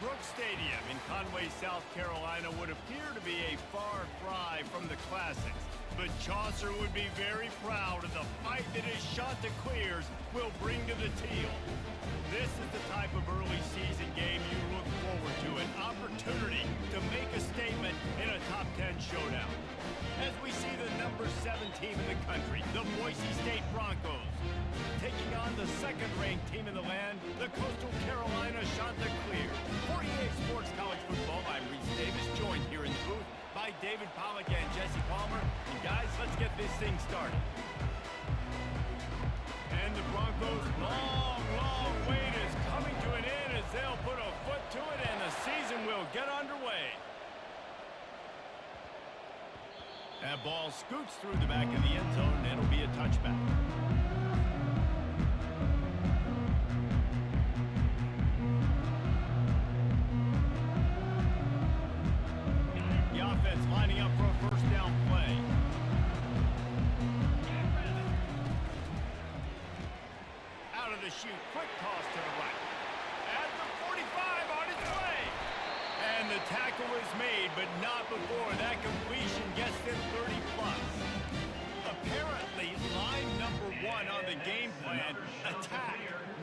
Brooks Stadium in Conway, South Carolina would appear to be a far cry from the classics, but Chaucer would be very proud of the fight that his Chanticleers will bring to the teal. This is the type of early season game you look forward to, an opportunity to make a statement in a top 10 showdown. As we see the number 7 team in the country, the Boise State Broncos, taking on the second-ranked team in the land, the Coastal Carolina Chanticleers. 48 Sports College Football, I'm Reese Davis, joined here in the booth by David Pollack and Jesse Palmer. And guys, let's get this thing started. And the Broncos' long wait is coming to an end as they'll put a foot to it and the season will get underway. That ball scoots through the back of the end zone and it'll be a touchback. The offense lining up for a first down play. Out of the chute, quick toss to the right. At the 45 on its way. And the tackle is made, but not before that completion gets them 30+. Apparently, line number 1 on the game plan, attack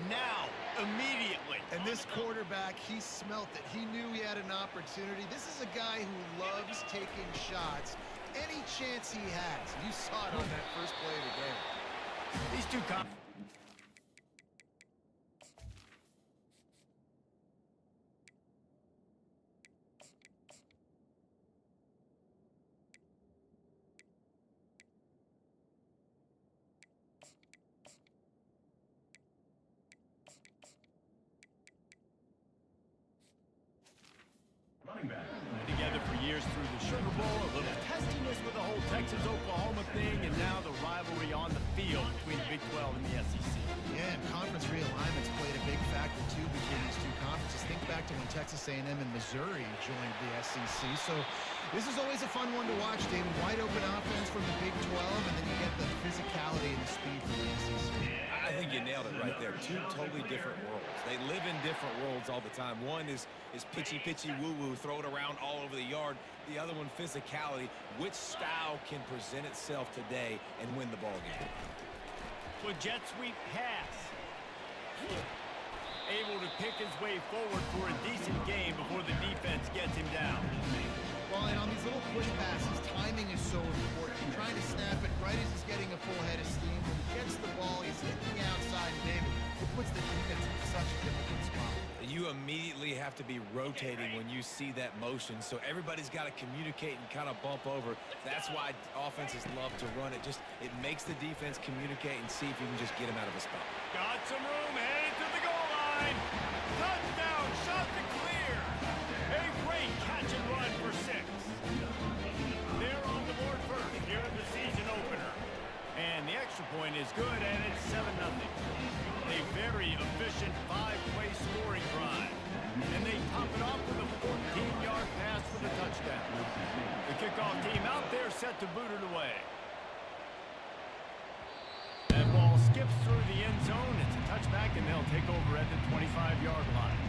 now, immediately. And this quarterback, he smelt it. He knew he had an opportunity. This is a guy who loves taking shots any chance he has. You saw it on that first play of the game. These two together for years through the Sugar Bowl, a little testiness with the whole Texas-Oklahoma thing, and now the rivalry on the field between the Big 12 and the SEC. Yeah, and conference realignments played a big factor, too, between these two conferences. Think back to when Texas A&M and Missouri joined the SEC. So this is always a fun one to watch, David. Wide open offense from the Big 12, and then you get the physicality and the speed from the SEC. I think you nailed it right there. Two totally different worlds. They live in different worlds all the time. One is pitchy, woo-woo, throw it around all over the yard. The other one, physicality. Which style can present itself today and win the ball game? With jet sweep pass. Able to pick his way forward for a decent game before the defense gets him down. Well, and on these little push passes, timing is so important. You're trying to snap it right as he's getting a full head of steam. When he gets the ball, he's hitting the outside, and David, it puts the defense in such a difficult spot. You immediately have to be rotating when you see that motion, so everybody's got to communicate and kind of bump over. That's why offenses love to run it. It makes the defense communicate and see if you can just get him out of a spot. Got some room, headed to the goal line. Touchdown, Chanticleer. A great catch and run for 6. They're on the board first here in the season opener. And the extra point is good, and it's 7-0. A very efficient 5-play scoring drive. And they top it off with a 14-yard pass for the touchdown. The kickoff team out there set to boot it away. That ball skips through the end zone. It's a touchback, and they'll take over at the 25-yard line.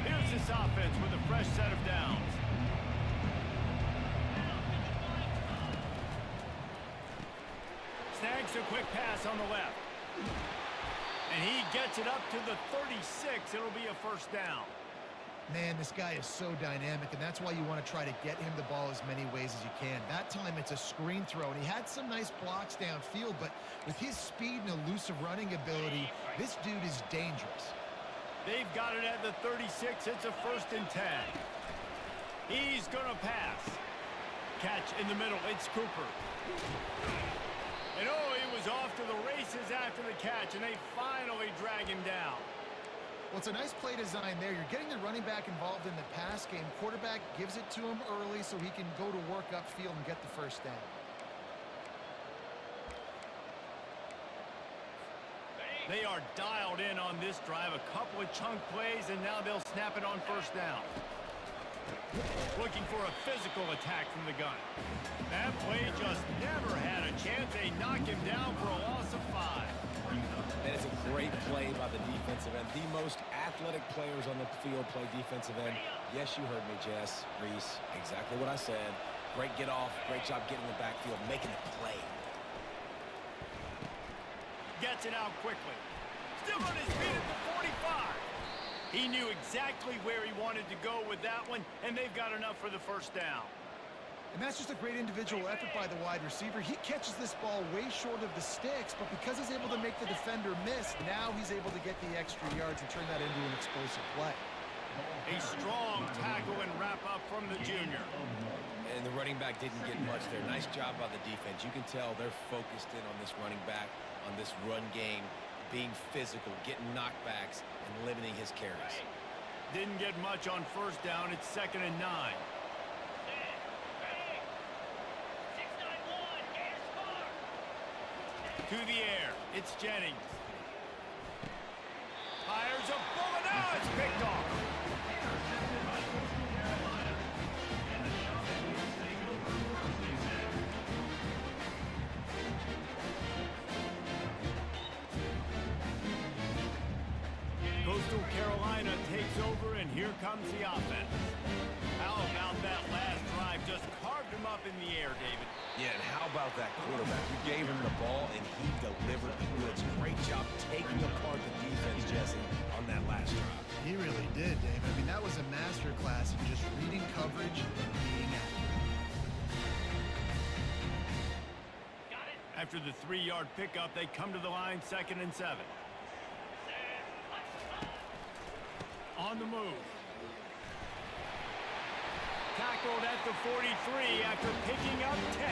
Here's this offense with a fresh set of downs. Snags a quick pass on the left. And he gets it up to the 36. It'll be a first down. Man, this guy is so dynamic, and that's why you want to try to get him the ball as many ways as you can. That time, it's a screen throw, and he had some nice blocks downfield, but with his speed and elusive running ability, this dude is dangerous. They've got it at the 36. It's a 1st and 10. He's going to pass. Catch in the middle. It's Cooper. And oh, he was off to the races after the catch, and they finally drag him down. Well, it's a nice play design there. You're getting the running back involved in the pass game. Quarterback gives it to him early so he can go to work upfield and get the first down. They are dialed in on this drive. A couple of chunk plays, and now they'll snap it on first down. Looking for a physical attack from the gun. That play just never had a chance. They knock him down for a loss of 5. That is a great play by the defensive end. The most athletic players on the field play defensive end. Yes, you heard me, Jess, Reese. Exactly what I said. Great get off. Great job getting the backfield, making it play. Gets it out quickly. Still on his feet at the 45. He knew exactly where he wanted to go with that one, and they've got enough for the first down. And that's just a great individual effort by the wide receiver. He catches this ball way short of the sticks, but because he's able to make the defender miss, now he's able to get the extra yards and turn that into an explosive play. A strong tackle and wrap up from the junior. And the running back didn't get much there. Nice job by the defense. You can tell they're focused in on this running back, on this run game, being physical, getting knockbacks, and limiting his carries. Didn't get much on first down. It's 2nd and 9. To the air. It's Jennings. Fires a bullet. Oh, it's picked off. Coastal Carolina takes over, and here comes the offense. How about that last drive? Just carved him up in the air, David. Yeah, and how about that quarterback? You gave him the ball, and he delivered the goods. Great job taking apart the defense, Jesse, on that last drive. He really did, Dave. I mean, that was a masterclass in just reading coverage and being accurate. After the 3-yard pickup, they come to the line, 2nd and 7. On the move. Tackled at the 43 after picking up 10.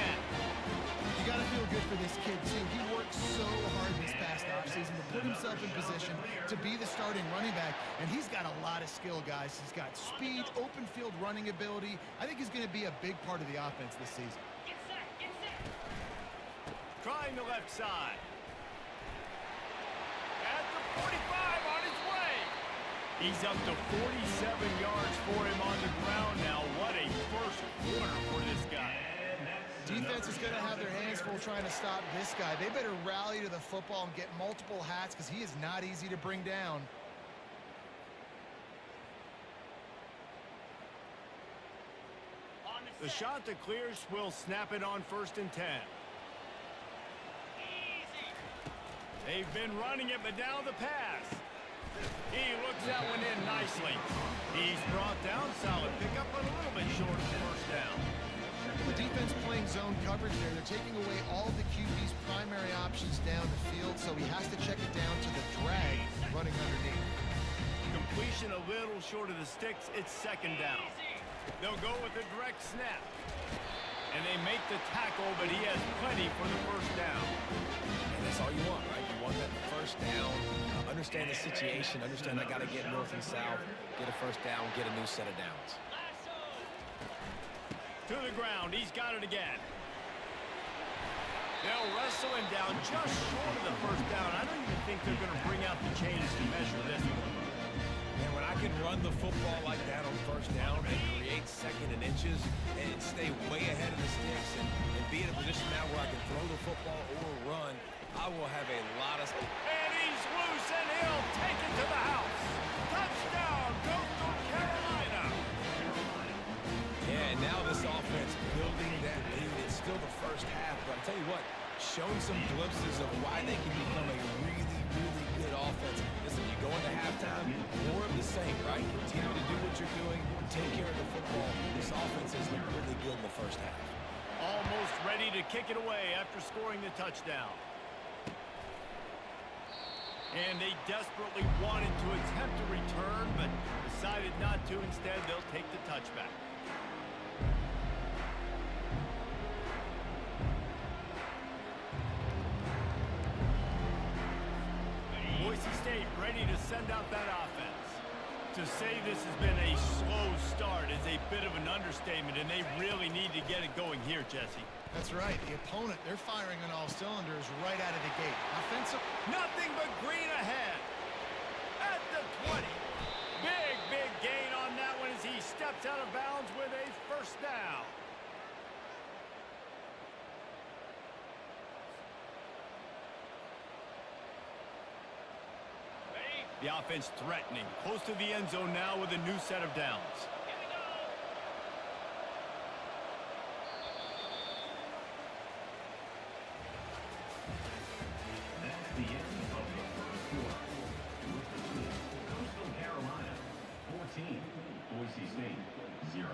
You got to feel good for this kid, too. He worked so hard this past offseason to put himself in position to be the starting running back, and he's got a lot of skill, guys. He's got speed, open field running ability. I think he's going to be a big part of the offense this season. Get set. Trying the left side. At the 45 on his way. He's up to 47 yards for him on the ground now. What a first quarter for this guy. Defense is going to have their hands full trying to stop this guy. They better rally to the football and get multiple hats because he is not easy to bring down. The shot that clears will snap it on 1st and 10. They've been running it, but now the pass. He looks that one in nicely. He's brought down, solid pickup, but a little bit short of the first down. The defense playing zone coverage there. They're taking away all the QB's primary options down the field, so he has to check it down to the drag running underneath. Completion a little short of the sticks. It's 2nd down. They'll go with a direct snap. And they make the tackle, but he has plenty for the first down. And that's all you want, right? You want that first down. Understand the situation. Understand I got to get north and south. Get a first down. Get a new set of downs. To the ground. He's got it again. They'll wrestle him down just short of the first down. I don't even think they're going to bring out the chains to measure this one. And when I can run the football like that on first down and create 2nd and inches and stay way ahead of the sticks and be in a position now where I can throw the football or run, I will have a lot of... And he's loose, and he'll take it to the house. Touchdown, Coastal Carolina. Yeah, and now this offense building that lead. It's still the first half, but I tell you what, showing some glimpses of why they can become a really, really good offense. Listen, you go into halftime, more of the same, right? Continue to do what you're doing, take care of the football. This offense has looked really good in the first half. Almost ready to kick it away after scoring the touchdown. And they desperately wanted to attempt a return, but decided not to. Instead, they'll take the touchback. Boise State ready to send out that offense. To say this has been a slow start is a bit of an understatement, and they really need to get it going here, Jesse. That's right. The opponent, they're firing on all cylinders right out of the gate. Offensive. Nothing but green ahead. At the 20. Big gain on that one as he steps gets out of bounds with a first down. The offense threatening, close to the end zone now with a new set of downs. That's the end of the first quarter. Coastal Carolina, 14. Boise State, 0.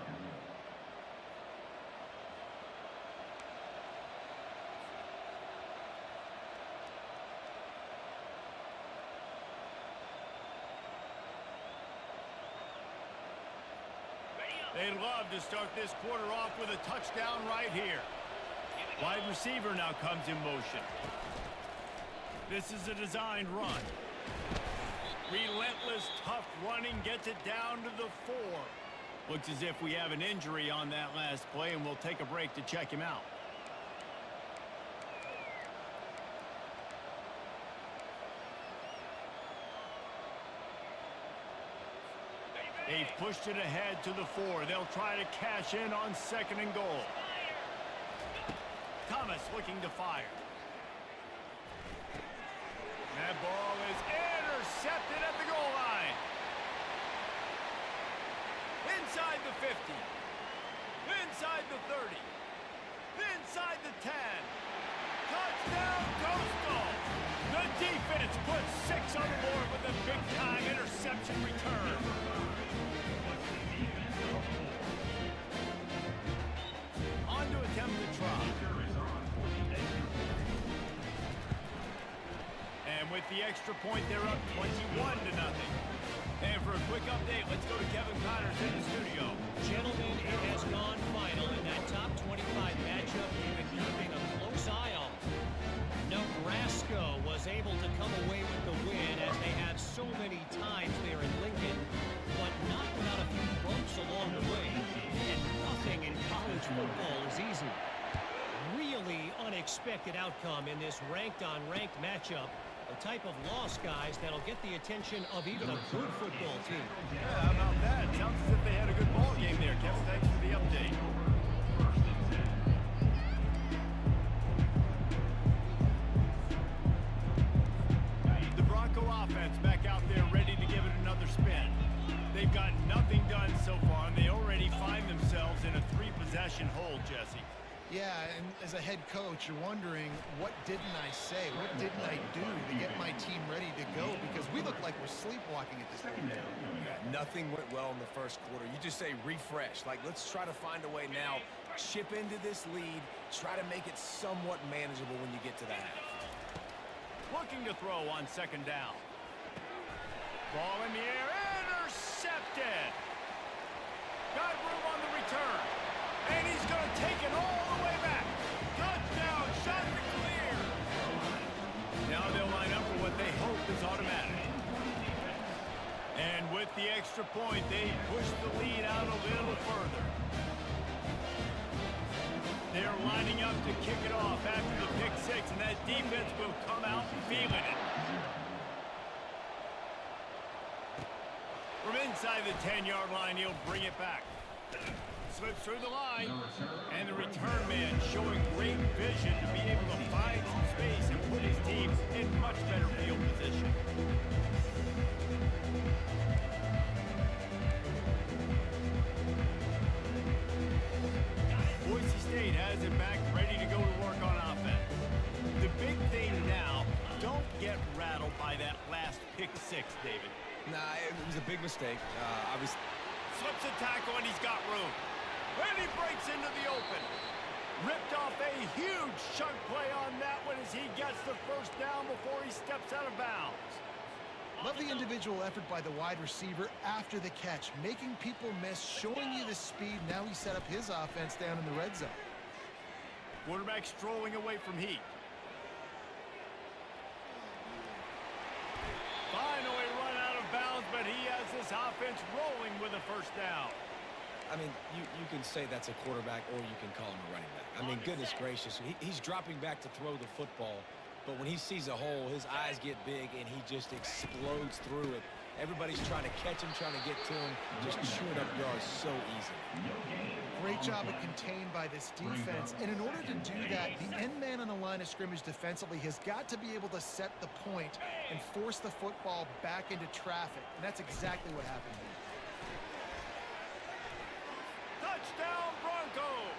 They'd love to start this quarter off with a touchdown right here. Wide receiver now comes in motion. This is a designed run. Relentless, tough running gets it down to the 4. Looks as if we have an injury on that last play, and we'll take a break to check him out. They've pushed it ahead to the 4. They'll try to cash in on 2nd and goal. Thomas looking to fire. That ball is intercepted at the goal line. Inside the 50. Inside the 30. Inside the 10. Touchdown, Coastal! The defense puts 6 on the board with a big-time interception return. On to attempt the try. And with the extra point, they're up 21-0. And for a quick update, let's go to Kevin Connors in the studio. Gentlemen, it has gone final in that top 25 matchup we've been keeping a close eye on. Nebraska was able to come away with the win as they have so many times there in Lincoln, but not without a few bumps along the way. And nothing in college football is easy. Really unexpected outcome in this ranked-on-ranked matchup. The type of loss, guys, that'll get the attention of even a good football team. Yeah, how about that? Sounds as if they had a good ball game there, Kevin. Thanks for the update. The Bronco offense back out there ready to give it another spin. They've got nothing done so far, and they already find themselves in a 3-possession hold, Jesse. Yeah, and as a head coach, you're wondering, what didn't I say? What didn't I do to get my team ready to go? Because we look like we're sleepwalking at this point. Yeah, nothing went well in the first quarter. You just say refresh. Like, let's try to find a way now. Chip into this lead. Try to make it somewhat manageable when you get to the half. Looking to throw on 2nd down. Ball in the air. Intercepted. Got room on the return. And he's going to take it all the way back. Touchdown, shot to clear. Now they'll line up for what they hope is automatic. And with the extra point, they push the lead out a little further. They're lining up to kick it off after the pick 6, and that defense will come out feeling it. From inside the 10-yard line, he'll bring it back. Slips through the line, and the return man showing great vision to be able to find some space and put his team in much better field position. Boise State has it back, ready to go to work on offense. The big thing now, don't get rattled by that last pick 6, David. Nah, it was a big mistake. Obviously. Slips a tackle, and he's got room. And he breaks into the open. Ripped off a huge chunk play on that one as he gets the first down before he steps out of bounds. Love the individual effort by the wide receiver after the catch, making people miss, showing you the speed. Now he set up his offense down in the red zone. Quarterback strolling away from heat. Finally run out of bounds, but he has this offense rolling with a first down. I mean, you can say that's a quarterback or you can call him a running back. I mean, goodness gracious. He's dropping back to throw the football, but when he sees a hole, his eyes get big and he just explodes through it. Everybody's trying to catch him, trying to get to him, just chewing up yards so easily. Great job of contained by this defense. And in order to do that, the end man on the line of scrimmage defensively has got to be able to set the point and force the football back into traffic. And that's exactly what happened here. Touchdown Broncos!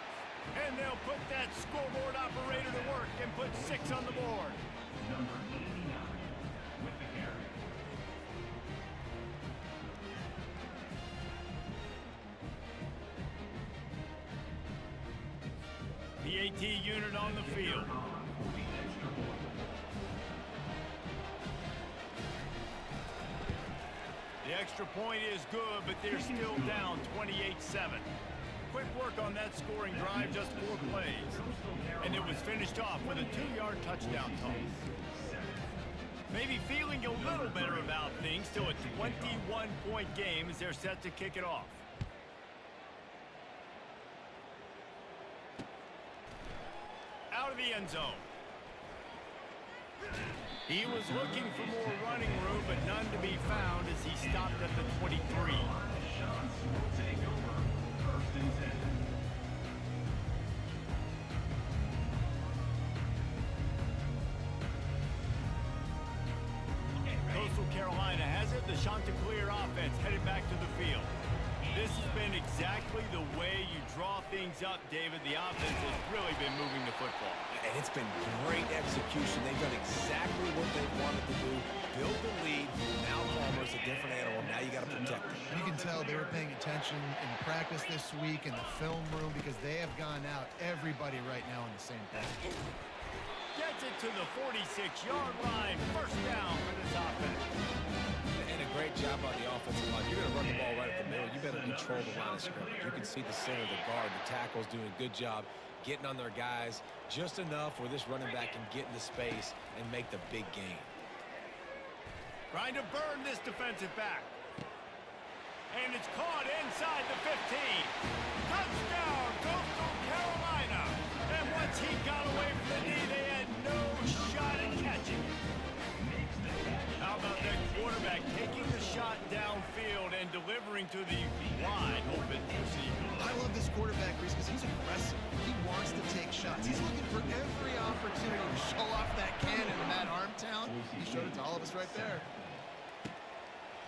And they'll put that scoreboard operator to work and put 6 on the board. Number 89 with the carry. The AT unit on the field. For the extra point. The extra point is good, but they're still down 28-7. Quick work on that scoring drive, just 4 plays. And it was finished off with a 2-yard touchdown toss. Maybe feeling a little better about things, still a 21-point game as they're set to kick it off. Out of the end zone. He was looking for more running room, but none to be found as he stopped at the 23. Shots will take over. 1st and 10. Coastal Carolina has it. The Chanticleer offense headed back to the field. This has been exactly the way you draw things up, David. The offense has really been moving the football. And it's been great execution. They've done exactly what they wanted to do. Build the lead. Now Palmer's a different animal. Now you got to protect him. You can tell they were paying attention in practice this week in the film room because they have gone out, everybody right now on the same page. Gets it to the 46-yard line. 1st down for this offense. And a great job on the offensive line. You're going to run the ball right at the middle. You better control the line of scrimmage. You can see the center, the guard, the tackles doing a good job getting on their guys just enough where this running back can get into space and make the big game. Trying to burn this defensive back. And it's caught inside the 15. Touchdown, Coastal Carolina. And once he got away from the knee, they had no shot at catching it. How about that quarterback taking the shot downfield and delivering to the wide open receiver? I love this quarterback, Reese, because he's aggressive. He wants to take shots. He's looking for every opportunity to show off that cannon and that arm talent. He showed it to all of us right there.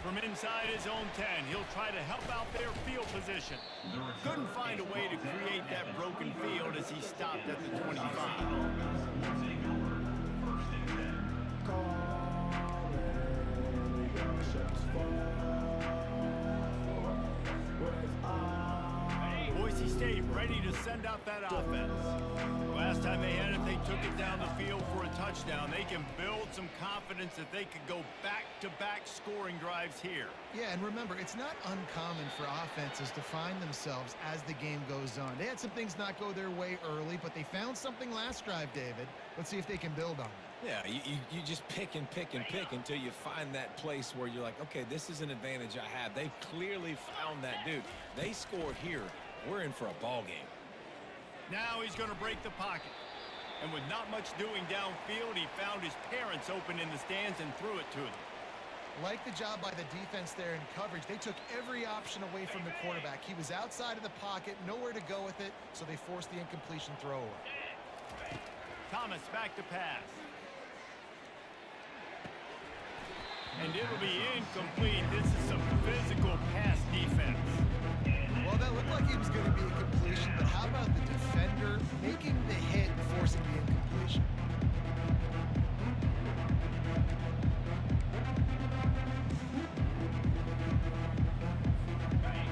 From inside his own 10, he'll try to help out their field position. Couldn't find a way to create that broken field as he stopped at the 25. Boise State ready to send out that offense. Last time they had it, they took it down the field for a touchdown. They can build some confidence that they could go back-to-back scoring drives here. Yeah, and remember, it's not uncommon for offenses to find themselves as the game goes on. They had some things not go their way early, but they found something last drive, David. Let's see if they can build on it. Yeah, you just pick and pick and pick until you find that place where you're like, okay, this is an advantage I have. They clearly found that dude. They score here. We're in for a ball game. Now he's going to break the pocket. And with not much doing downfield, he found his parents open in the stands and threw it to them. Like the job by the defense there in coverage. They took every option away from the quarterback. He was outside of the pocket, nowhere to go with it, so they forced the incompletion throw away. Thomas back to pass. And it'll be incomplete. This is some physical pass defense. Well, that looked like he was going to be a completion, but how about the defender making the hit and forcing the incompletion?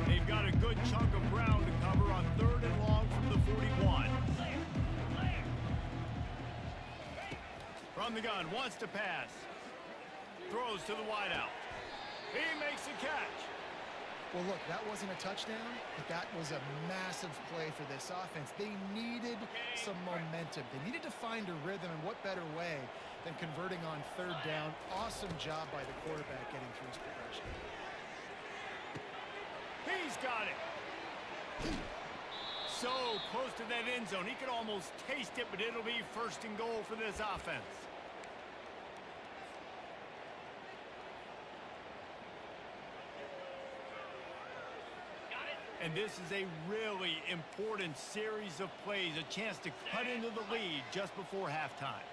They've got a good chunk of ground to cover on 3rd and long from the 41. From the gun, wants to pass. Throws to the wideout. He makes a catch. Well, look, that wasn't a touchdown, but that was a massive play for this offense. They needed some momentum. They needed to find a rhythm, and what better way than converting on 3rd down. Awesome job by the quarterback getting through his progression. He's got it. So close to that end zone. He could almost taste it, but it'll be 1st and goal for this offense. And this is a really important series of plays, a chance to cut into the lead just before halftime.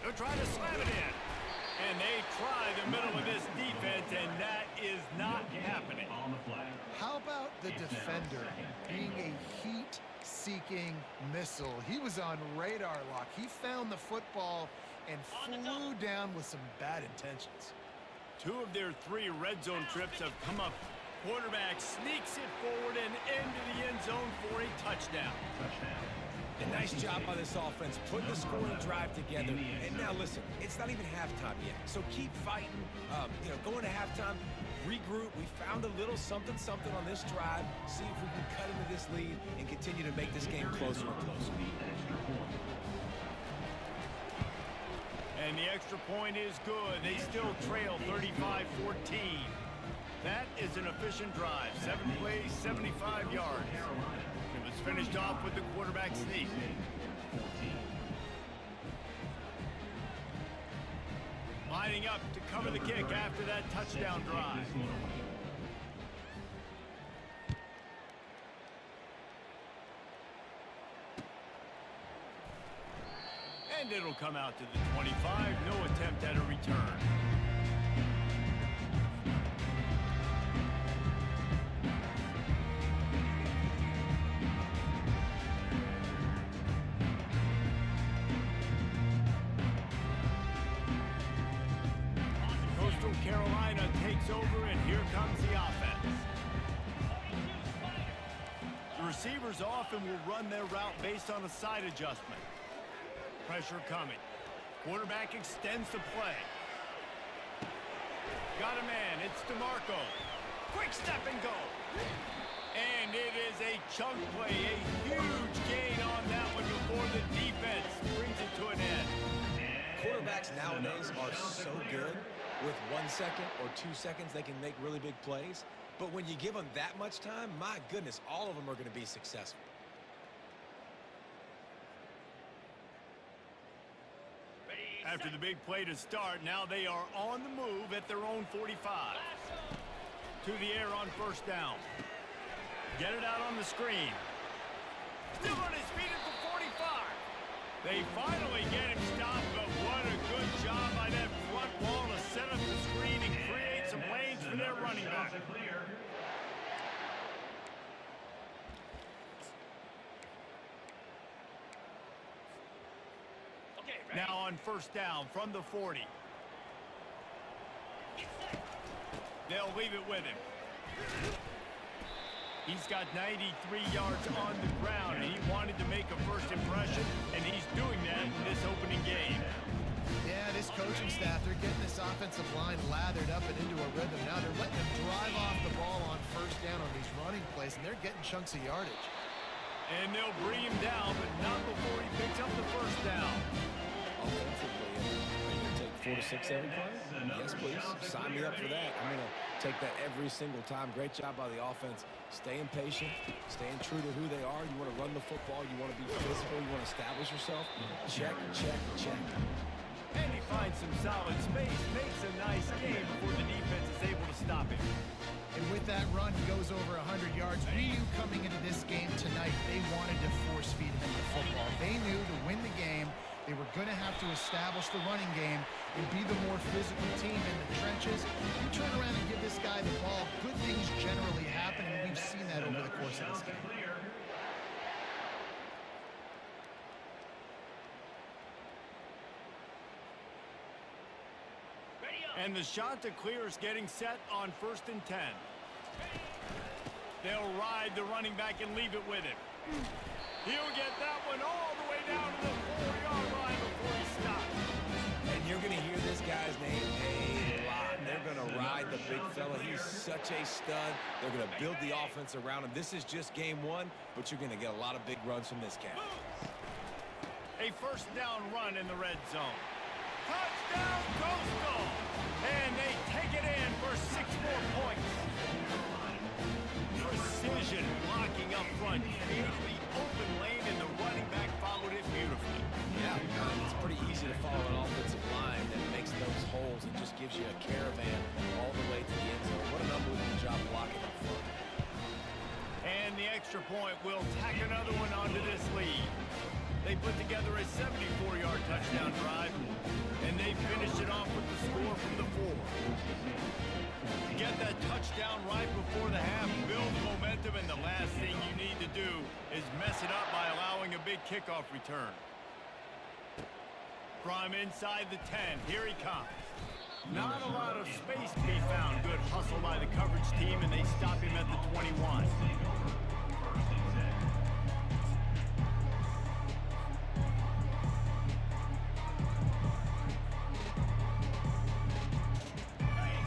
They'll try to slam it in. And they try the middle of this defense, and that is not happening. How about the defender being a heat-seeking missile? He was on radar lock. He found the football and flew down with some bad intentions. 2 of their 3 red zone trips have come up. Quarterback sneaks it forward and into the end zone for a touchdown. A nice job by this offense, putting the scoring drive together. And now listen, it's not even halftime yet, so keep fighting. Going to halftime, regroup. We found a little something on this drive. See if we can cut into this lead and continue to make this game closer and closer. And the extra point is good. They still trail 35-14. That is an efficient drive. 7 plays, 75 yards. It was finished off with the quarterback sneak. Lining up to cover the kick after that touchdown drive. And it'll come out to the 25. No attempt at a return. Coastal Carolina takes over, and here comes the offense. The receivers often will run their route based on a side adjustment. Pressure coming. Quarterback extends the play. Got a man. It's DeMarco. Quick step and go. And it is a chunk play. A huge gain on that one before the defense brings it to an end. Quarterbacks nowadays are so good. With 1 second or 2 seconds, they can make really big plays. But when you give them that much time, my goodness, all of them are going to be successful. After the big play to start, now they are on the move at their own 45. To the air on first down. Get it out on the screen. Still on his feet at the 45. They finally get him stopped, but what a good job by that front wall to set up the screen and create some lanes for their running back. Now on first down from the 40. They'll leave it with him. He's got 93 yards on the ground, and he wanted to make a first impression, and he's doing that in this opening game. Yeah, this coaching staff, they're getting this offensive line lathered up and into a rhythm. Now they're letting them drive off the ball on first down on these running plays, and they're getting chunks of yardage. And they'll bring him down, but not before he picks up the first down. Offensively, are you going to take 4 to 6 every play? Yes, please. Sign me up for that. I'm going to take that every single time. Great job by the offense. Staying patient, staying true to who they are. You want to run the football. You want to be physical. You want to establish yourself. Check, check, check. And he finds some solid space, makes a nice game before the defense is able to stop him. And with that run, he goes over 100 yards. We knew coming into this game tonight, they wanted to force feed him the football. They knew to win the game, they were going to have to establish the running game and be the more physical team in the trenches. You turn around and give this guy the ball, good things generally happen, and we've seen that over the course of this game. And the shot to clear is getting set on 1st and 10. They'll ride the running back and leave it with him. He'll get that one all the way down to the 4-yard line before he stops. And you're going to hear this guy's name a lot. They're going to ride the big fella. He's such a stud. They're going to build the offense around him. This is just game 1, but you're going to get a lot of big runs from this cat. A first down run in the red zone. Touchdown, Coastal! And they take it in for 6 more points. Precision blocking up front. Created the open lane, and the running back followed it beautifully. Yeah, it's pretty easy to follow an offensive line that makes those holes and just gives you a caravan all the way to the end zone. What an unbelievable job blocking up front. And the extra point will tack another one onto this lead. They put together a 74-yard touchdown drive, and they finished it off with the score from the 4. Get that touchdown right before the half, build momentum, and the last thing you need to do is mess it up by allowing a big kickoff return. From inside the 10, here he comes. Not a lot of space to be found. Good hustle by the coverage team, and they stop him at the 21.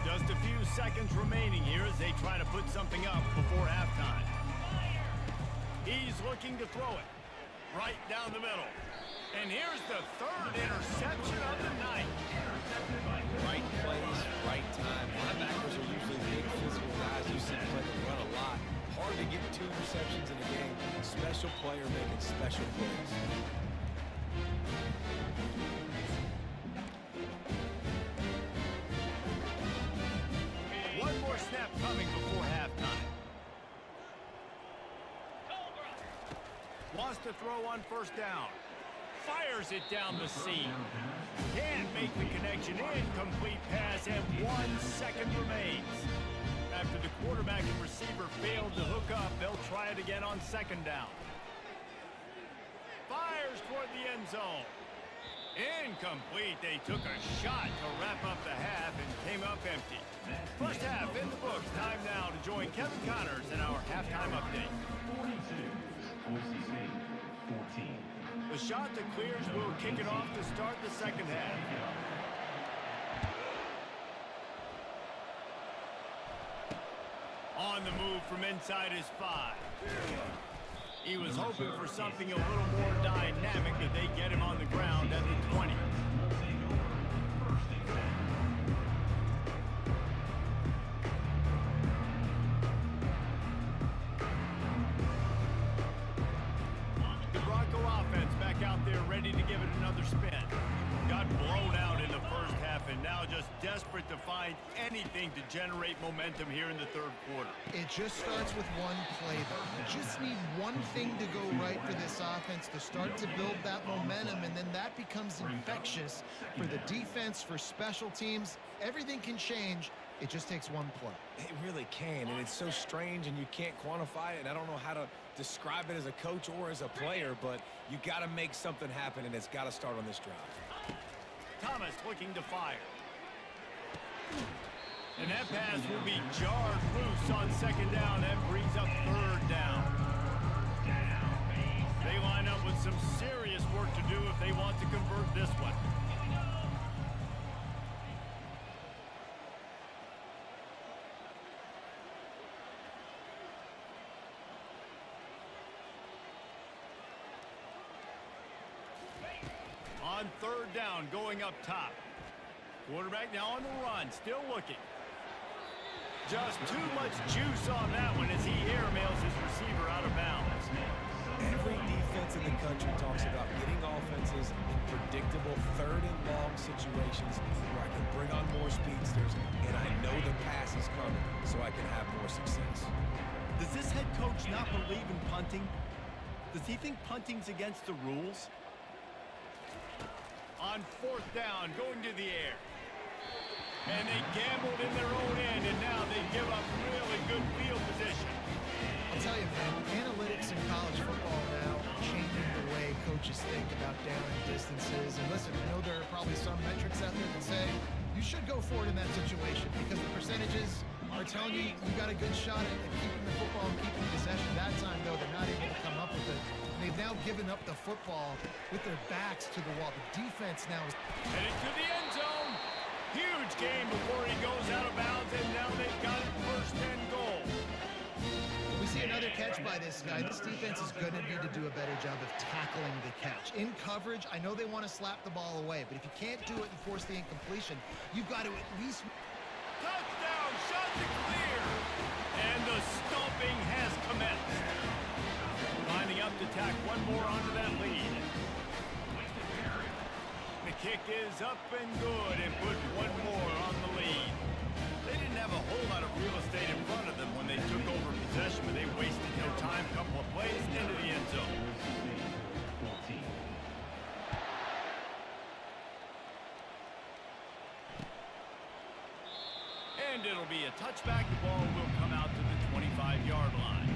Just a few seconds remaining here as they try to put something up before halftime. He's looking to throw it right down the middle. And here's the third interception of the night. Right plays, right time. Linebackers are usually big physical guys. You see them play the run a lot. Hard to get 2 receptions in a game. Special player making special plays. One more snap coming before halftime. Wants to throw on first down. Fires it down the seam. Can't make the connection. Incomplete pass, and 1 second remains. After the quarterback and receiver failed to hook up, they'll try it again on second down. Fires toward the end zone. Incomplete. They took a shot to wrap up the half and came up empty. First half in the books. Time now to join Kevin Connors in our halftime update. 42, Boise State, 14. The shot that clears will kick it off to start the second half. On the move from inside his 5. He was hoping for something a little more dynamic, but they get him on the ground at the 20. The Bronco offense back out there ready to give it another spin. Got blown out in the first half and now just desperate to find anything to generate momentum here in the third quarter. It just starts with one play, though. You just need one thing to go right for this offense to start to build that momentum, and then that becomes infectious for the defense, for special teams. Everything can change. It just takes one play. It really can, and it's so strange, and you can't quantify it, and I don't know how to describe it as a coach or as a player, but you got to make something happen, and it's got to start on this drive. Thomas looking to fire. And that pass will be jarred loose on second down. That brings up third down. They line up with some serious work to do if they want to convert this one. On third down, going up top. Quarterback now on the run, still looking. Just too much juice on that one as he airmails his receiver out of bounds. Every defense in the country talks about getting offenses in predictable third and long situations where I can bring on more speedsters, and I know the pass is coming, so I can have more success. Does this head coach not believe in punting? Does he think punting's against the rules? On fourth down, going to the air. And they gambled in their own end, and now they give up really good field position. I'll tell you, man, analytics in college football now are changing the way coaches think about down and distances. And listen, I know there are probably some metrics out there that say you should go for it in that situation because the percentages are telling you you got a good shot at keeping the football and keeping possession. That time, though, they're not able to come up with it. They've now given up the football with their backs to the wall. The defense now is headed to the end zone. Huge game before he goes out of bounds, and now they've got it first and goal. We see another catch by this guy. This defense is going to need to do a better job of tackling the catch. In coverage, I know they want to slap the ball away, but if you can't do it and force the incompletion, you've got to at least... Touchdown, shot to clear. And the stomping has commenced. Lining up to tack one more onto that lead. kick is up and good and put one more on the lead. They didn't have a whole lot of real estate in front of them when they took over possession, but they wasted no time. Couple of plays into the end zone. And it'll be a touchback. The ball will come out to the 25-yard line.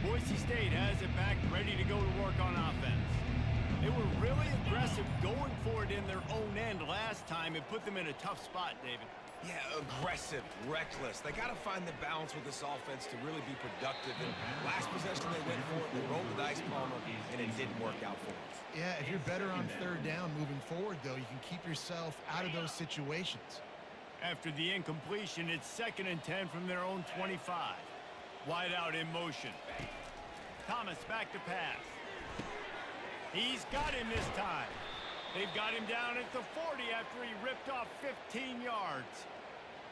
Boise State has it back, ready to go to work on offense. They were really aggressive going for it in their own end last time. It put them in a tough spot, David. Yeah, aggressive, reckless. They got to find the balance with this offense to really be productive. And last possession they went for it, they rolled the dice, Palmer, and it didn't work out for them. Yeah, if you're better on third down moving forward, though, you can keep yourself out of those situations. After the incompletion, it's 2nd and 10 from their own 25. Wide out in motion. Thomas back to pass. He's got him this time. They've got him down at the 40 after he ripped off 15 yards.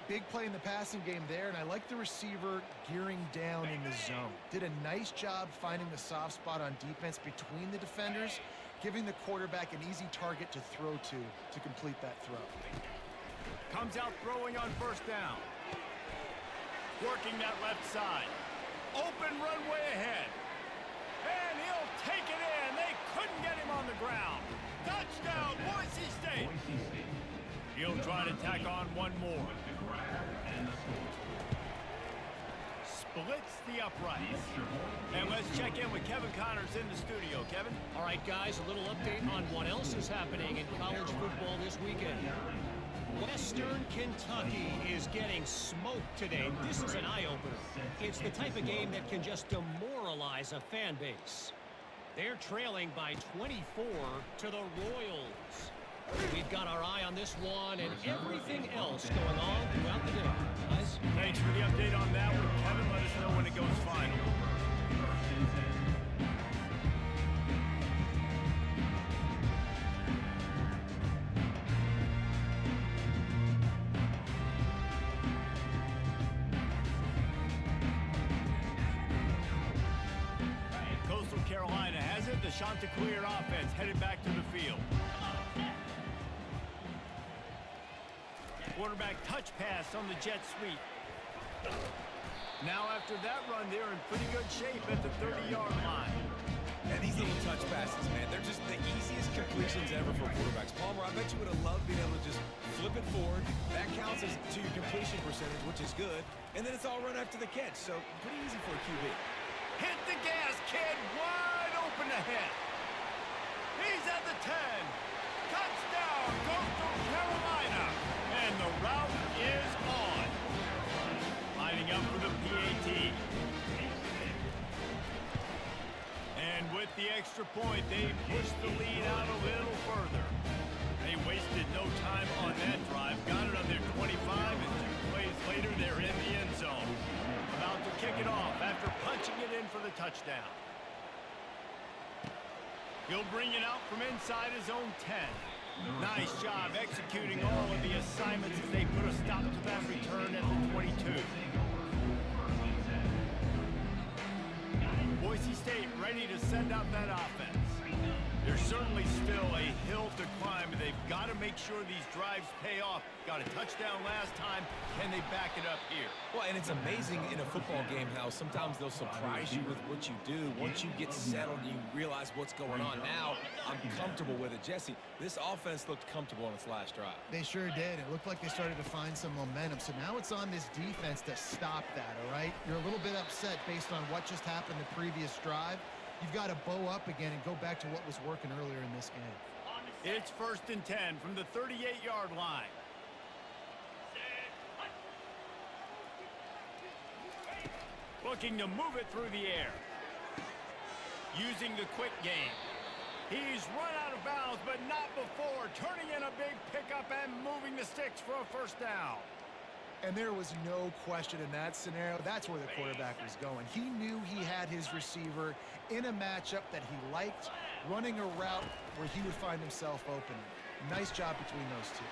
Big play in the passing game there, and I like the receiver gearing down in the zone. Did a nice job finding the soft spot on defense between the defenders, giving the quarterback an easy target to throw to complete that throw. Comes out throwing on first down. Working that left side. Open runway ahead. And he'll take it in. They couldn't get him on the ground. Touchdown, Boise State. He'll try to tack on one more. Splits the uprights. And let's check in with Kevin Connors in the studio. Kevin? All right, guys, a little update on what else is happening in college football this weekend. Western Kentucky is getting smoked today. This is an eye-opener. It's the type of game that can just demoralize a fan base. They're trailing by 24 to the Royals. We've got our eye on this one and everything else going on throughout the day. Guys? Thanks for the update on that one, Kevin. Let us know when it goes final. Carolina has it. The Chanticleer offense headed back to the field. Quarterback touch pass on the jet sweep. Now after that run, they're in pretty good shape at the 30-yard line. And these little touch passes, man, they're just the easiest completions ever for quarterbacks. Palmer, I bet you would have loved being able to just flip it forward. That counts as to your completion percentage, which is good. And then it's all run after the catch, so pretty easy for a QB. Hit the gas, kid. Wide open ahead. He's at the 10. Touchdown, Coastal Carolina. And the route is on. Lining up for the PAT. And with the extra point, they pushed the lead out a little further. They wasted no time on that drive. Got it on their 25, and 2 plays later, they're in the end zone. About to kick it off after punching it in for the touchdown. He'll bring it out from inside his own 10. Nice job executing all of the assignments as they put a stop to that return at the 22. Boise State ready to send out that offense. There's certainly still a hill to climb, and they've got to make sure these drives pay off. Got a touchdown last time. Can they back it up here? Well, and it's amazing in a football game how sometimes they'll surprise you with what you do. Once you get settled and you realize what's going on. Now, I'm comfortable with it. Jesse, this offense looked comfortable on its last drive. They sure did. It looked like they started to find some momentum. So now it's on this defense to stop that, all right? You're a little bit upset based on what just happened the previous drive. You've got to bow up again and go back to what was working earlier in this game. It's 1st and 10 from the 38-yard line. Looking to move it through the air. Using the quick game. He's run out of bounds, but not before. Turning in a big pickup and moving the sticks for a first down. And there was no question in that scenario. That's where the quarterback was going. He knew he had his receiver in a matchup that he liked, running a route where he would find himself open. Nice job between those two.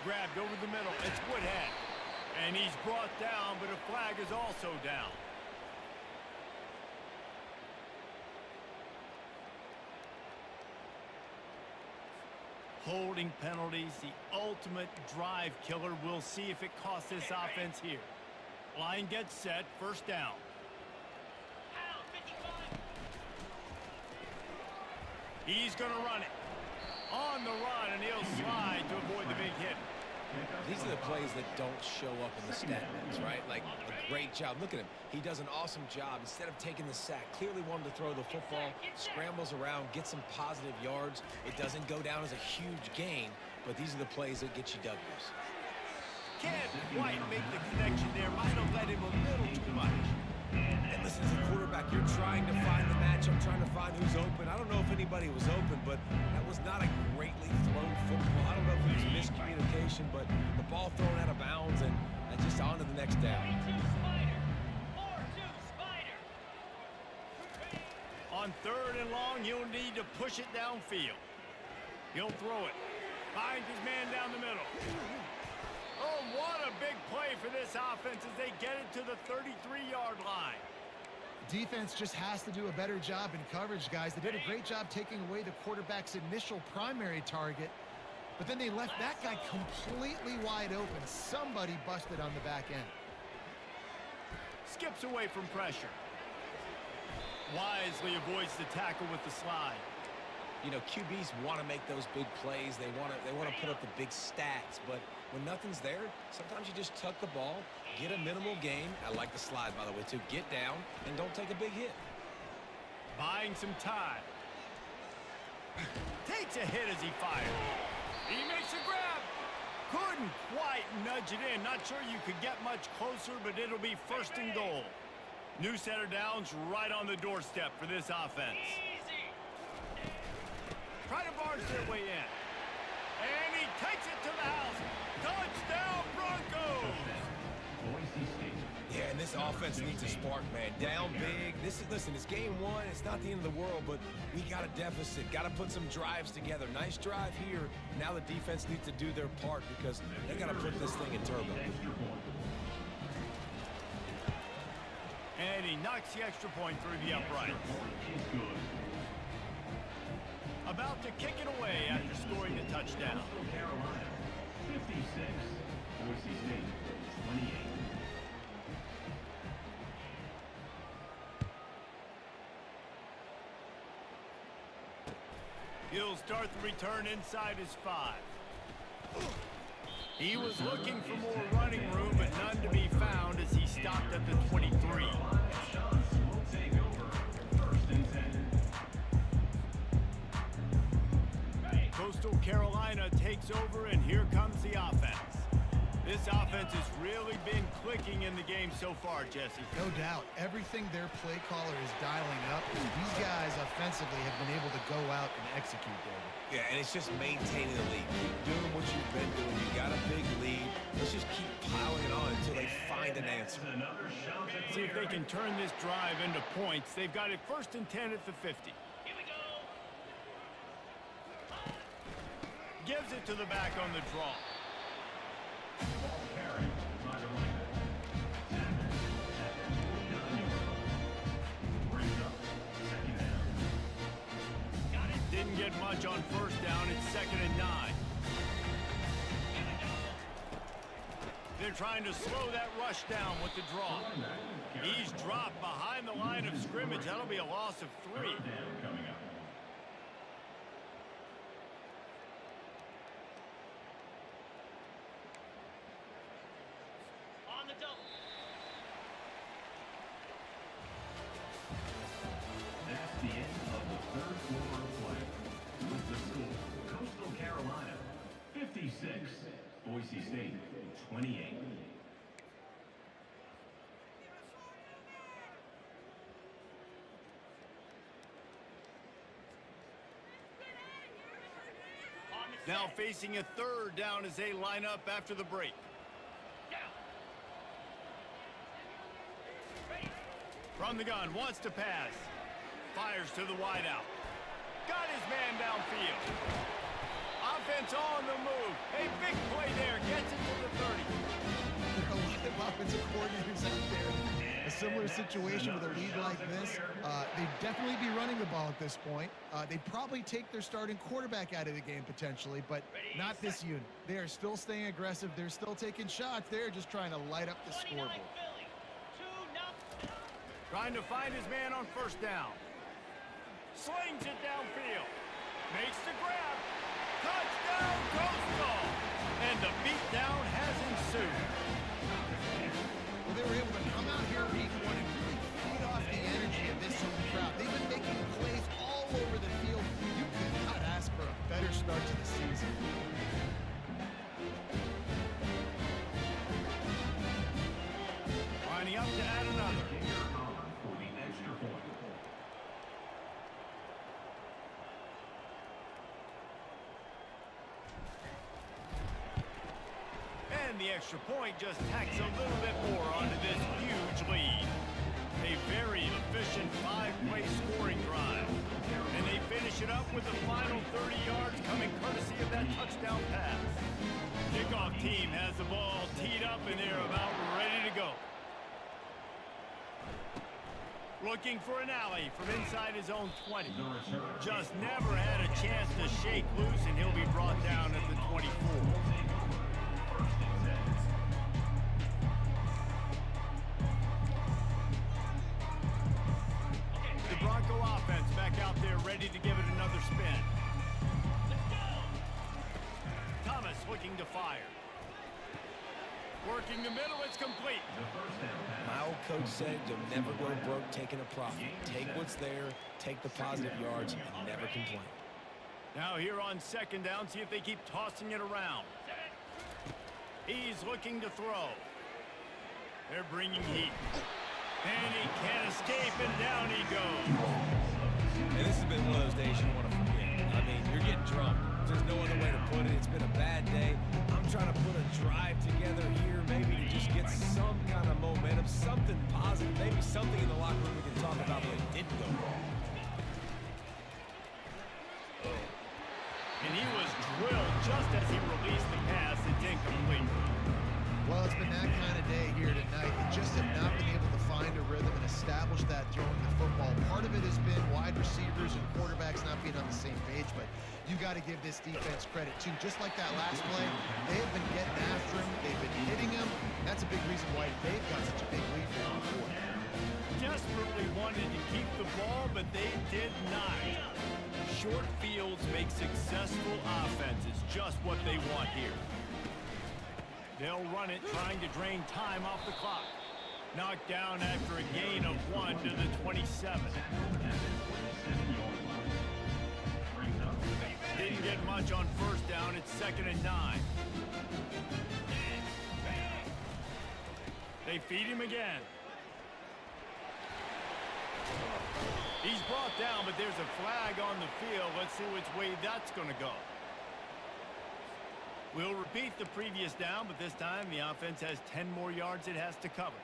Grabbed over the middle. It's Woodhead. And he's brought down, but a flag is also down. Holding penalties, the ultimate drive killer. We'll see if it costs this offense here. Line gets set, first down. He's going to run it. On the run, and he'll slide to avoid the big hit. These are the plays that don't show up in the stat books, right? Like a great job. Look at him. He does an awesome job. Instead of taking the sack, clearly wanted to throw the football, scrambles around, gets some positive yards. It doesn't go down as a huge gain, but these are the plays that get you W's. Can't quite make the connection there. Might have led him a little too much. And listen, as a quarterback, you're trying to find the matchup, trying to find who's open. I don't know if anybody was open, but that was not a greatly thrown football. I don't know if it was miscommunication, but the ball thrown out of bounds and just on to the next down. On 3rd and long, he'll need to push it downfield. He'll throw it. Finds his man down the middle. Oh, what a big play for this offense as they get it to the 33-yard line. Defense just has to do a better job in coverage, guys. They did a great job taking away the quarterback's initial primary target, but then they left that guy completely wide open. Somebody busted on the back end. Skips away from pressure. Wisely avoids the tackle with the slide. You know, QBs want to make those big plays. They want to put up the big stats, but when nothing's there, sometimes you just tuck the ball, get a minimal gain. I like the slide, by the way, too. Get down and don't take a big hit. Buying some time. Takes a hit as he fires. He makes a grab. Couldn't quite nudge it in. Not sure you could get much closer, but it'll be 1st and goal. New set of downs right on the doorstep for this offense. Try to barge their way in. And he takes it to the house. Touchdown, Broncos! Yeah, and this offense needs a spark, man. Down big. Listen, it's game 1. It's not the end of the world, but we got a deficit. Got to put some drives together. Nice drive here. Now the defense needs to do their part because they got to put this thing in turbo. And he knocks the extra point through the uprights. About to kick it away after scoring the touchdown. Carolina, 56. Boise State, 28. He'll start the return inside his 5. He was looking for more running room, but none to be found as he stopped at the 23. Coastal Carolina takes over, and here comes the offense. This offense has really been clicking in the game so far, Jesse. No doubt. Everything their play caller is dialing up, these guys offensively have been able to go out and execute, David. Yeah, and it's just maintaining the lead. Keep doing what you've been doing. You got a big lead. Let's just keep piling it on until they find an answer. See if they can turn this drive into points. They've got it 1st and 10 at the 50. Gives it to the back on the draw. Didn't get much on 1st down. It's 2nd and 9. They're trying to slow that rush down with the draw. He's dropped behind the line of scrimmage. That'll be a loss of 3. That's the end of the 3rd quarter of play. With the score, Coastal Carolina, 56. Boise State, 28. Now facing a 3rd down as they line up after the break. From the gun, wants to pass. Fires to the wideout. Got his man downfield. Offense on the move. A big play there. Gets it to the 30. There are a of offensive coordinators out there. A similar situation with a lead like this. They'd definitely be running the ball at this point. They'd probably take their starting quarterback out of the game potentially, but not this unit. They are still staying aggressive. They're still taking shots. They're just trying to light up the scoreboard. Trying to find his man on first down. Slings it downfield. Makes the grab. Touchdown, Coastal! And the beatdown has ensued. Well, they were able to come out here week one and really feed off the energy of this home crowd. They've been making plays all over the field. You could not ask for a better start to the season. Lining up to add another. For the extra point. And the extra point just tacks a little bit more onto this huge lead. A very efficient 5-play scoring drive. And they finish it up with the final 30 yards coming courtesy of that touchdown pass. Kickoff team has the ball teed up and they're about ready to go. Looking for an alley from inside his own 20. Just never had a chance to shake loose, and he'll be brought down at the 24. The Bronco offense back out there ready to give it another spin. Thomas looking to fire. Working the middle, it's complete. My old coach said you'll never go broke taking a profit. Take what's there, take the positive yards, and never complain. Now here on second down, see if they keep tossing it around. He's looking to throw. They're bringing heat. And he can't escape, and down he goes. And this has been one of those days you want to forget. I mean, you're getting drunk. There's no other way to put it. It's been a bad day. I'm trying to put a drive together here, maybe to just get some kind of momentum, something positive, maybe something in the locker room we can talk about when it didn't go wrong. And he was drilled just as he released the pass. It's incomplete. Well, it's been that kind of day here tonight. They just have not been able to find a rhythm and establish that throwing the football. Part of it has been wide receivers and quarterbacks not being on the same page, but you got to give this defense credit too. Just like that last play, they have been getting after him. They've been hitting him. That's a big reason why they've got such a big lead there before. Desperately wanted to keep the ball, but they did not. Short fields make successful offenses, just what they want here. They'll run it, trying to drain time off the clock. Knocked down after a gain of 1 to the 27. Didn't get much on first down. It's 2nd and 9. They feed him again. He's brought down, but there's a flag on the field. Let's see which way that's going to go. We'll repeat the previous down, but this time the offense has 10 more yards it has to cover.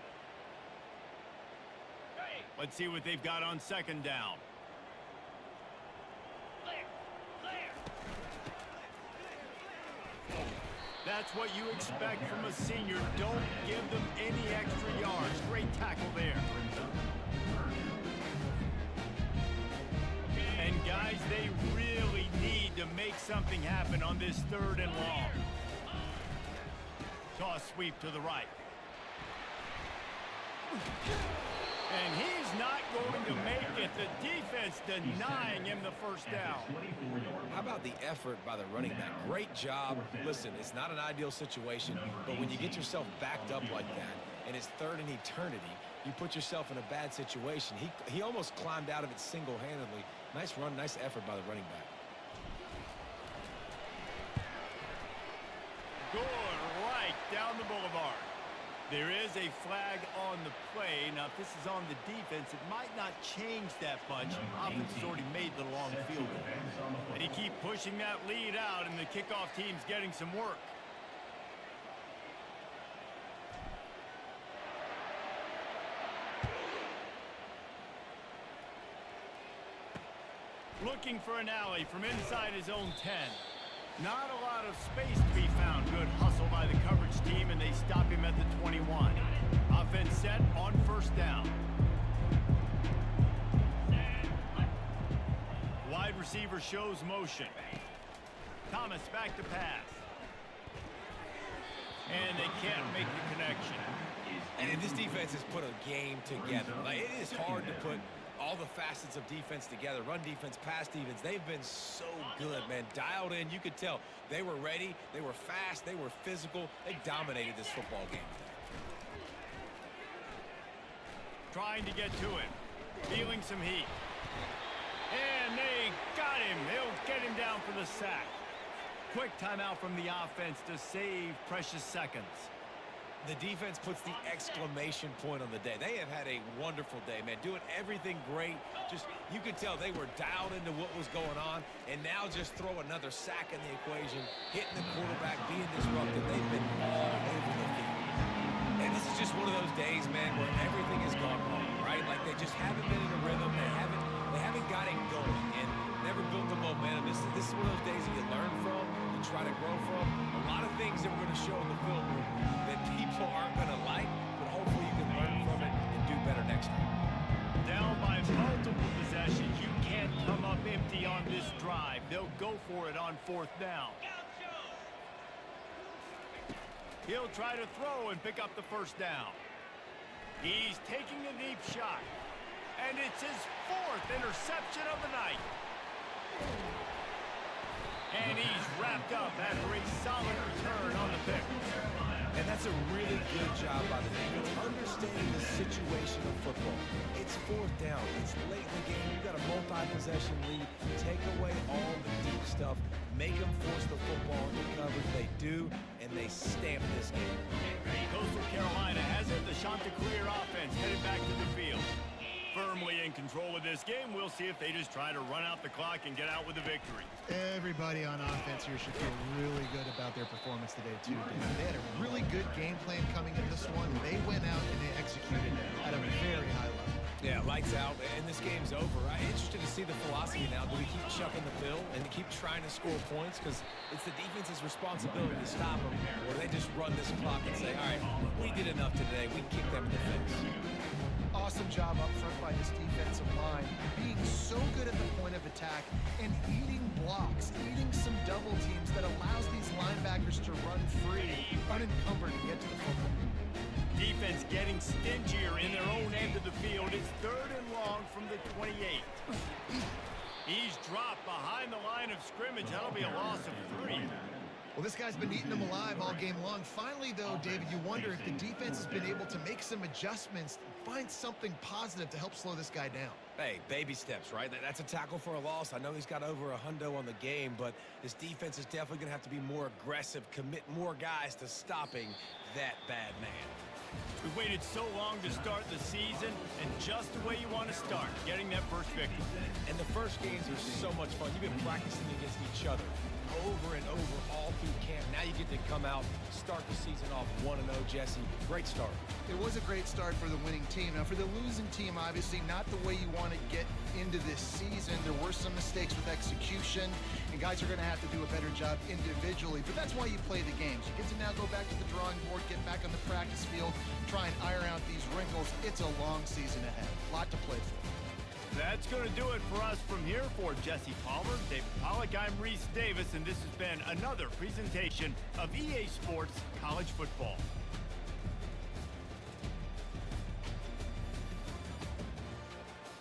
Let's see what they've got on second down. That's what you expect from a senior. Don't give them any extra yards. Great tackle there. And guys, they really need to make something happen on this 3rd and long. Toss sweep to the right. And he's not going to make it. The defense denying him the first down. How about the effort by the running back? Great job. Listen, it's not an ideal situation, but when you get yourself backed up like that, and it's 3rd and eternity, you put yourself in a bad situation. He almost climbed out of it single-handedly. Nice run, nice effort by the running back. Going right down the boulevard. There is a flag on the play. Now, if this is on the defense, it might not change that much. Offense has already made the long field goal. And he keep pushing that lead out, and the kickoff team's getting some work. Looking for an alley from inside his own 10. Not a lot of space to be found. Good hustle by the coverage team, and they stop him him at the 21. Offense set on first down. Wide receiver shows motion. Thomas back to pass. And they can't make the connection. And this defense has put a game together. Like, it is hard to put all the facets of defense together. Run defense, pass defense. They've been so good, man. Dialed in. You could tell they were ready. They were fast. They were physical. They dominated this football game. Trying to get to him. Feeling some heat. And they got him. They'll get him down for the sack. Quick timeout from the offense to save precious seconds. The defense puts the exclamation point on the day. They have had a wonderful day, man. Doing everything great. Just, you could tell they were dialed into what was going on. And now just throw another sack in the equation. Hitting the quarterback, being disrupted. They've been all over the field. And this is just one of those days, man, where everything has gone wrong, right? Like, they just haven't been in a rhythm. They haven't got it going and never built the momentum. This is one of those days that you learn from, you try to grow from. A lot of things that we're going to show in the film that people aren't going to like, but hopefully you can learn from it and do better next time. Down by multiple possessions. You can't come up empty on this drive. They'll go for it on fourth down. He'll try to throw and pick up the first down. He's taking a deep shot. And it's his fourth interception of the night. And he's wrapped up after a solid return on the pick. And that's a really good job by the defense, understanding the situation of football. It's fourth down. It's late in the game. You've got a multi-possession lead. Take away all the deep stuff. Make them force the football into coverage. They do, and they stamp this game. Coastal Carolina has it. The Chanticleer offense headed back to the field. Firmly in control of this game. We'll see if they just try to run out the clock and get out with a victory. Everybody on offense here should feel really good about their performance today, too, David. They had a really good game plan coming in this one. They went out and they executed at a very high level. Yeah, lights out, and this game's over. I'm interested to see the philosophy now. Do we keep chucking the pill and keep trying to score points? Because it's the defense's responsibility to stop them. Or they just run this clock and say, all right, we did enough today. We kick them in the face. Awesome job up front by this defensive line, being so good at the point of attack and eating blocks, eating some double teams that allows these linebackers to run free, unencumbered, and get to the football. Defense getting stingier in their own end of the field. It's third and long from the 28. He's dropped behind the line of scrimmage. That'll be a loss of 3. Well, this guy's been eating them alive all game long. Finally, though, David, you wonder if the defense has been able to make some adjustments, find something positive to help slow this guy down. Hey, baby steps, right? That's a tackle for a loss. I know he's got over a hundo on the game, but this defense is definitely going to have to be more aggressive, commit more guys to stopping that bad man. We waited so long to start the season, and just the way you want to start, getting that first victory. And the first games are so much fun. You've been practicing against each other over and over all through camp. Now you get to come out, start the season off 1-0, Jesse. Great start. It was a great start for the winning team. Now, for the losing team, obviously not the way you want to get into this season. There were some mistakes with execution, and guys are going to have to do a better job individually. But that's why you play the games. You get to now go back to the drawing board, get back on the practice field, try and iron out these wrinkles. It's a long season ahead. A lot to play for. That's going to do it for us from here. For Jesse Palmer, David Pollack, I'm Reese Davis, and this has been another presentation of EA Sports College Football.